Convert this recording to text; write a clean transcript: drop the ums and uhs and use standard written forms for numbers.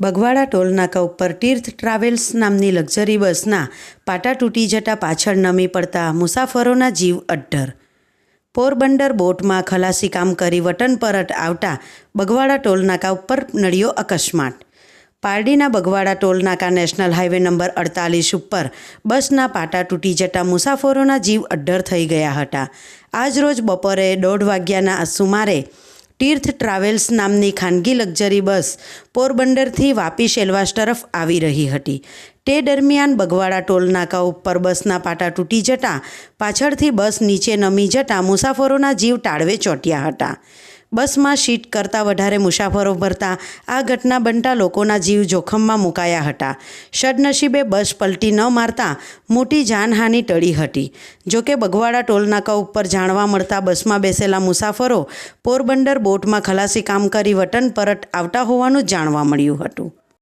બગવાડા ટોલનાકા ઉપર તીર્થ ટ્રાવેલ્સ નામની લક્ઝરી બસના પાટા તૂટી જતાં પાછળ નમી પડતા મુસાફરોના જીવ અદ્ધર. પોરબંદર બોટમાં ખલાસી કામ કરી વતન પરત આવતા બગવાડા ટોલનાકા ઉપર નડ્યો અકસ્માત. પારડીના બગવાડા ટોલનાકા નેશનલ હાઈવે નંબર 48 ઉપર બસના પાટા તૂટી જતાં મુસાફરોના જીવ અદ્ધર થઈ ગયા હતા. આજરોજ બપોરે 1:30 વાગ્યાના સુમારે તીર્થ ટ્રાવેલ્સ નામની ખાનગી લક્ઝરી બસ પોરબંદરથી વાપી સેલવાસ તરફ આવી રહી હતી. તે દરમિયાન બગવાડા ટોલનાકા ઉપર બસના પાટા તૂટી જતાં પાછળથી બસ નીચે નમી જતાં મુસાફરોના જીવ તાળવે ચોંટ્યા હતા. બસમાં સીટ કરતાં વધારે મુસાફરો ભરતા આ ઘટના બનતા લોકોના જીવ જોખમમાં મુકાયા હતા. સદનસીબે બસ પલટી ન મારતા મોટી જાનહાનિ ટળી હતી. જોકે બગવાડા ટોલનાકા ઉપર જાણવા મળતા બસમાં બેસેલા મુસાફરો પોરબંદર બોટમાં ખલાસી કામ કરી વતન પરત આવતા હોવાનું જાણવા મળ્યું હતું.